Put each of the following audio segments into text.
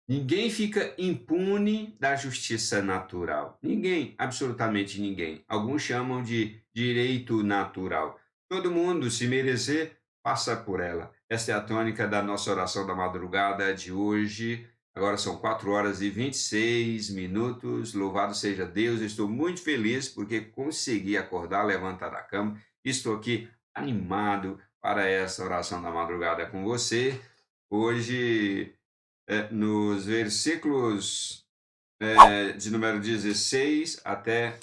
Ninguém fica impune da justiça natural. Ninguém, absolutamente ninguém. Alguns chamam de direito natural. Todo mundo, se merecer, passa por ela. Esta é a tônica da nossa oração da madrugada de hoje. Agora são 4 horas e 26 minutos. Louvado seja Deus. Eu estou muito feliz porque consegui acordar, levantar da cama. Estou aqui animado para essa oração da madrugada com você. Hoje nos versículos de número 16 até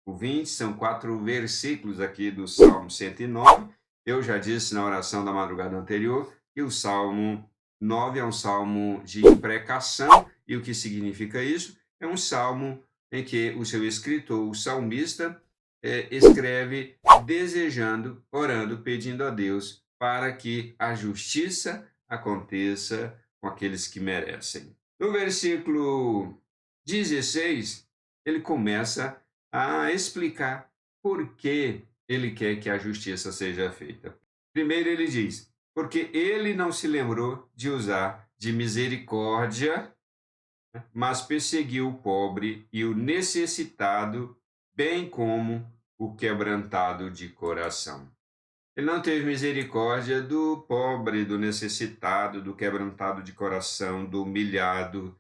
o 20, são 4 versículos aqui do Salmo 109. Eu já disse na oração da madrugada anterior que o Salmo 9 é um salmo de imprecação, e o que significa isso? É um salmo em que o seu escritor, o salmista, escreve desejando, orando, pedindo a Deus para que a justiça aconteça com aqueles que merecem. No versículo 16, ele começa a explicar por que ele quer que a justiça seja feita. Primeiro ele diz: porque ele não se lembrou de usar de misericórdia, mas perseguiu o pobre e o necessitado, bem como o quebrantado de coração. Ele não teve misericórdia do pobre, do necessitado, do quebrantado de coração, do humilhado.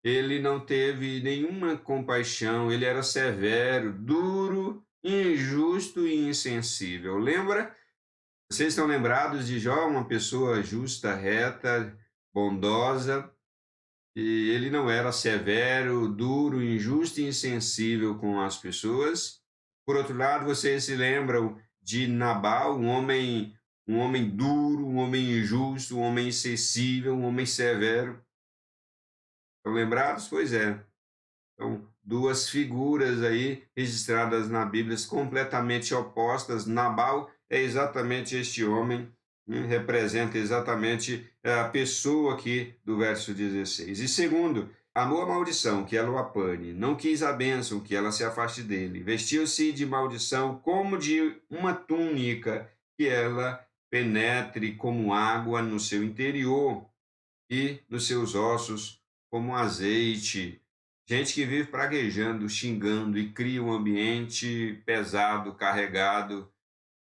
Ele não teve nenhuma compaixão, ele era severo, duro, injusto e insensível. Lembra? Vocês estão lembrados de Jó, uma pessoa justa, reta, bondosa, e ele não era severo, duro, injusto e insensível com as pessoas. Por outro lado, vocês se lembram de Nabal, um homem duro, um homem injusto, um homem insensível, um homem severo. Estão lembrados? Pois é. Então, duas figuras aí registradas na Bíblia completamente opostas. Nabal é exatamente este homem, né? Representa exatamente a pessoa aqui do verso 16. E segundo, amou a maldição, que ela o apane, não quis a bênção, que ela se afaste dele. Vestiu-se de maldição como de uma túnica, que ela penetre como água no seu interior e nos seus ossos como azeite. Gente que vive praguejando, xingando e cria um ambiente pesado, carregado,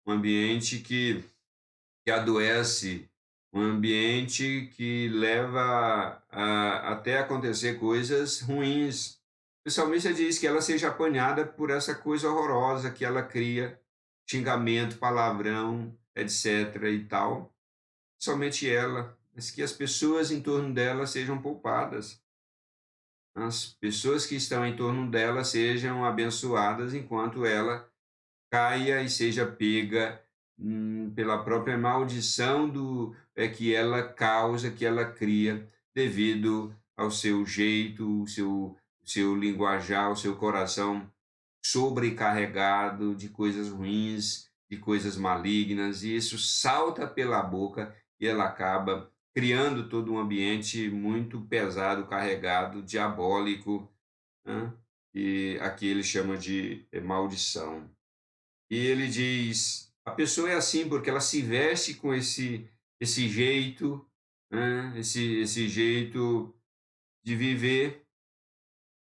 um ambiente que adoece, um ambiente que leva até acontecer coisas ruins. O salmista diz que ela seja apanhada por essa coisa horrorosa que ela cria, xingamento, palavrão, etc. e tal. Somente ela, mas que as pessoas em torno dela sejam poupadas. As pessoas que estão em torno dela sejam abençoadas enquanto ela caia e seja pega pela própria maldição que ela causa, que ela cria, devido ao seu jeito, o seu linguajar, o seu coração sobrecarregado de coisas ruins, de coisas malignas, e isso salta pela boca e ela acaba criando todo um ambiente muito pesado, carregado, diabólico, né? E aqui ele chama de maldição. E ele diz: a pessoa é assim porque ela se veste com esse jeito, né? Esse jeito de viver,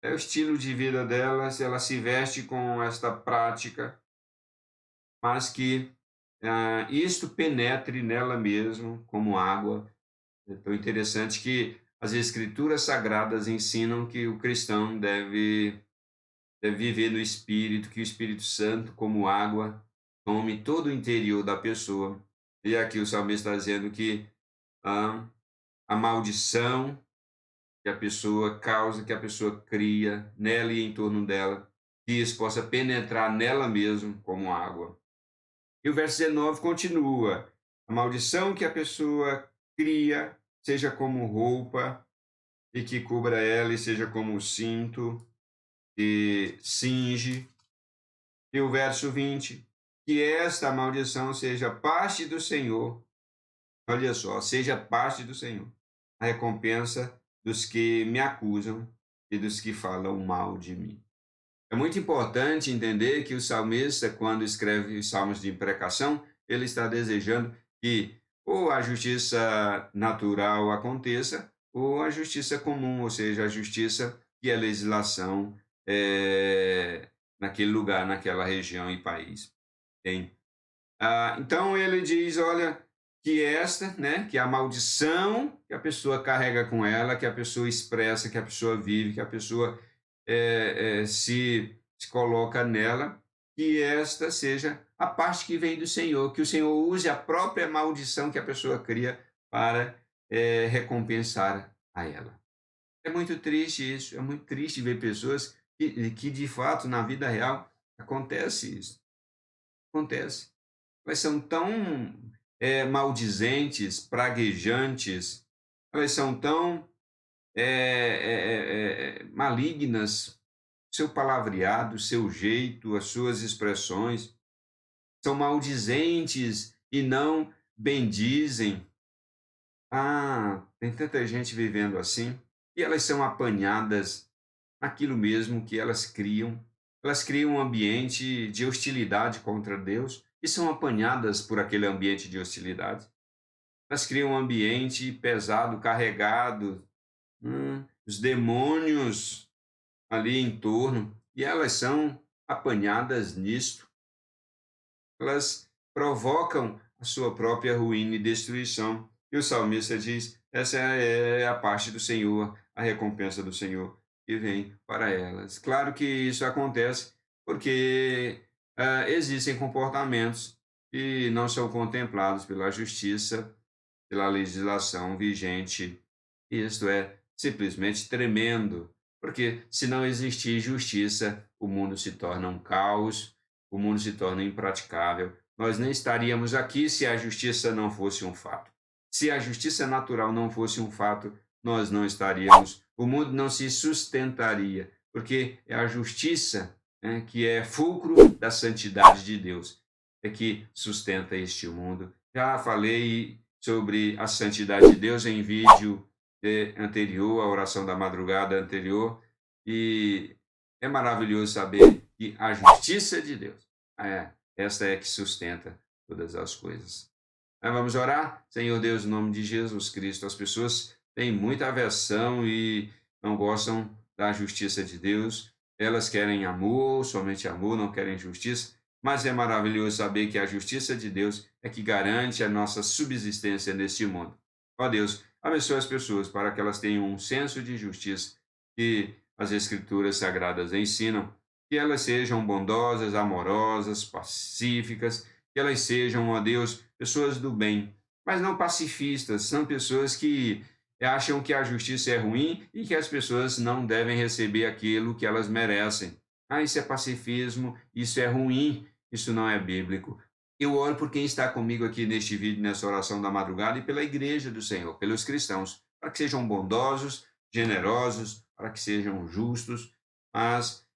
é o estilo de vida dela, se ela se veste com esta prática, mas que isto penetre nela mesmo como água. É tão interessante que as escrituras sagradas ensinam que o cristão deve viver no Espírito, que o Espírito Santo, como água, tome todo o interior da pessoa. E aqui o salmista está dizendo que ah, a maldição que a pessoa causa, que a pessoa cria nela e em torno dela, que isso possa penetrar nela mesmo como água. E o verso 19 continua: a maldição que a pessoa cria seja como roupa e que cubra ela, e seja como cinto que cinge. E o verso 20: que esta maldição seja parte do Senhor, olha só, seja parte do Senhor, a recompensa dos que me acusam e dos que falam mal de mim. É muito importante entender que o salmista, quando escreve os salmos de imprecação, ele está desejando que ou a justiça natural aconteça, ou a justiça comum, ou seja, a justiça que é legislação naquele lugar, naquela região e país. Tem. Então ele diz, olha, que esta, né, que a maldição que a pessoa carrega com ela, que a pessoa expressa, que a pessoa vive, que a pessoa se coloca nela, que esta seja a parte que vem do Senhor, que o Senhor use a própria maldição que a pessoa cria para recompensar a ela. É muito triste isso, é muito triste ver pessoas que de fato na vida real acontece isso, acontece. Elas são tão maldizentes, praguejantes, elas são tão malignas, seu palavreado, seu jeito, as suas expressões, são maldizentes e não bendizem. Tem tanta gente vivendo assim, e elas são apanhadas naquilo mesmo que elas criam. Elas criam um ambiente de hostilidade contra Deus e são apanhadas por aquele ambiente de hostilidade. Elas criam um ambiente pesado, carregado, os demônios ali em torno, e elas são apanhadas nisto. Elas provocam a sua própria ruína e destruição. E o salmista diz: essa é a parte do Senhor, a recompensa do Senhor que vem para elas. Claro que isso acontece porque existem comportamentos que não são contemplados pela justiça, pela legislação vigente. Isto é simplesmente tremendo, porque se não existir justiça, o mundo se torna um caos, o mundo se torna impraticável. Nós nem estaríamos aqui se a justiça não fosse um fato. Se a justiça natural não fosse um fato, nós não estaríamos, o mundo não se sustentaria, porque é a justiça, né, que é fulcro da santidade de Deus, é que sustenta este mundo. Já falei sobre a santidade de Deus em vídeo anterior, a oração da madrugada anterior, e é maravilhoso saber que a justiça de Deus, esta é que sustenta todas as coisas. Vamos orar? Senhor Deus, em nome de Jesus Cristo, as pessoas têm muita aversão e não gostam da justiça de Deus, elas querem amor, somente amor, não querem justiça, mas é maravilhoso saber que a justiça de Deus é que garante a nossa subsistência neste mundo. Ó Deus, abençoe as pessoas para que elas tenham um senso de justiça que as Escrituras Sagradas ensinam, que elas sejam bondosas, amorosas, pacíficas, que elas sejam, ó Deus, pessoas do bem, mas não pacifistas, são pessoas que acham que a justiça é ruim e que as pessoas não devem receber aquilo que elas merecem. Isso é pacifismo, isso é ruim, isso não é bíblico. Eu oro por quem está comigo aqui neste vídeo, nessa oração da madrugada, e pela igreja do Senhor, pelos cristãos, para que sejam bondosos, generosos, para que sejam justos, mas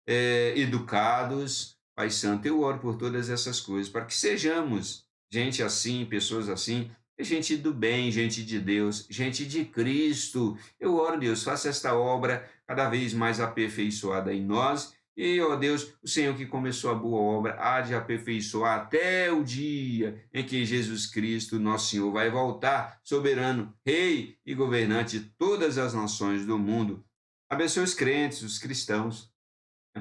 educados. Pai Santo, eu oro por todas essas coisas, para que sejamos gente assim, pessoas assim, gente do bem, gente de Deus, gente de Cristo. Eu oro, Deus, faça esta obra cada vez mais aperfeiçoada em nós e, ó Deus, o Senhor que começou a boa obra há de aperfeiçoar até o dia em que Jesus Cristo, nosso Senhor, vai voltar, soberano, Rei e governante de todas as nações do mundo. Abençoe os crentes, os cristãos,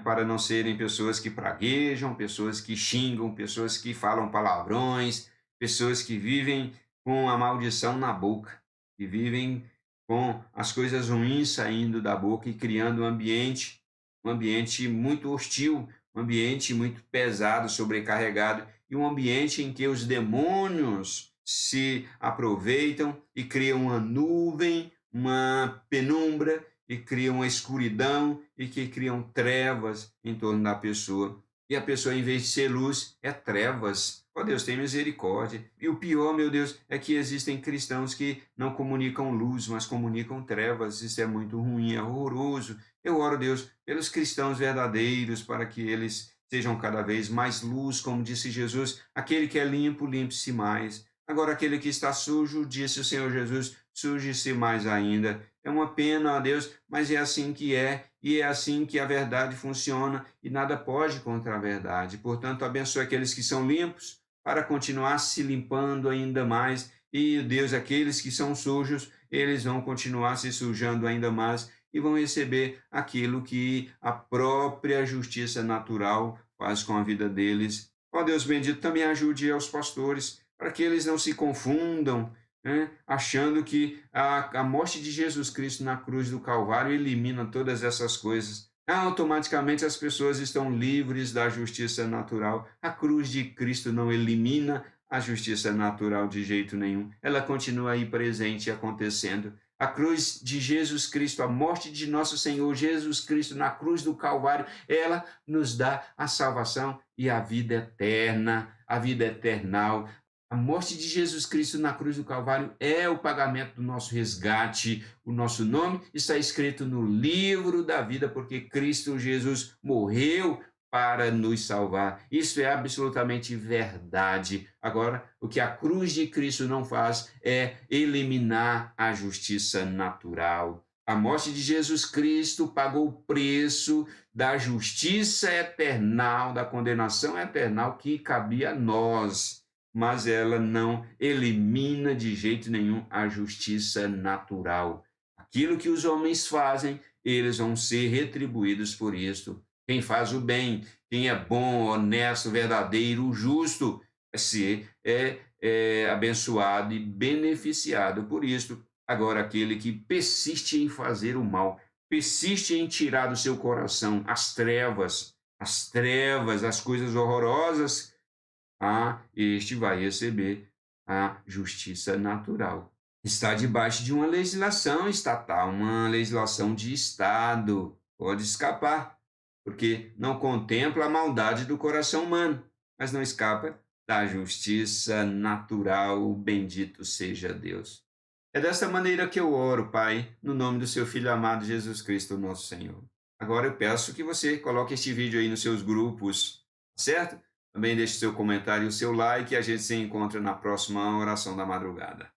para não serem pessoas que praguejam, pessoas que xingam, pessoas que falam palavrões, pessoas que vivem com a maldição na boca, que vivem com as coisas ruins saindo da boca e criando um ambiente muito hostil, um ambiente muito pesado, sobrecarregado, e um ambiente em que os demônios se aproveitam e criam uma nuvem, uma penumbra, e criam uma escuridão e que criam trevas em torno da pessoa. E a pessoa, em vez de ser luz, é trevas. Ó Deus, tem misericórdia. E o pior, meu Deus, é que existem cristãos que não comunicam luz, mas comunicam trevas. Isso é muito ruim, é horroroso. Eu oro, Deus, pelos cristãos verdadeiros, para que eles sejam cada vez mais luz, como disse Jesus, aquele que é limpo, limpe-se mais. Agora, aquele que está sujo, disse o Senhor Jesus, suje-se mais ainda. É uma pena, ó Deus, mas é assim que é, e é assim que a verdade funciona, e nada pode contra a verdade. Portanto, abençoe aqueles que são limpos, para continuar se limpando ainda mais, e, Deus, aqueles que são sujos, eles vão continuar se sujando ainda mais e vão receber aquilo que a própria justiça natural faz com a vida deles. Ó Deus bendito, também ajude aos pastores, para que eles não se confundam, né, achando que a morte de Jesus Cristo na cruz do Calvário elimina todas essas coisas. Automaticamente as pessoas estão livres da justiça natural. A cruz de Cristo não elimina a justiça natural de jeito nenhum. Ela continua aí presente e acontecendo. A cruz de Jesus Cristo, a morte de nosso Senhor Jesus Cristo na cruz do Calvário, ela nos dá a salvação e a vida eterna, a vida eternal. A morte de Jesus Cristo na cruz do Calvário é o pagamento do nosso resgate. O nosso nome está escrito no livro da vida, porque Cristo Jesus morreu para nos salvar. Isso é absolutamente verdade. Agora, o que a cruz de Cristo não faz é eliminar a justiça natural. A morte de Jesus Cristo pagou o preço da justiça eternal, da condenação eternal que cabia a nós, mas ela não elimina de jeito nenhum a justiça natural. Aquilo que os homens fazem, eles vão ser retribuídos por isto. Quem faz o bem, quem é bom, honesto, verdadeiro, justo, é abençoado e beneficiado por isto. Agora, aquele que persiste em fazer o mal, persiste em tirar do seu coração as trevas, as coisas horrorosas, este vai receber a justiça natural. Está debaixo de uma legislação estatal, uma legislação de Estado. Pode escapar, porque não contempla a maldade do coração humano, mas não escapa da justiça natural. Bendito seja Deus. É desta maneira que eu oro, Pai, no nome do seu Filho amado Jesus Cristo, nosso Senhor. Agora eu peço que você coloque este vídeo aí nos seus grupos, certo? Também deixe seu comentário e o seu like e a gente se encontra na próxima oração da madrugada.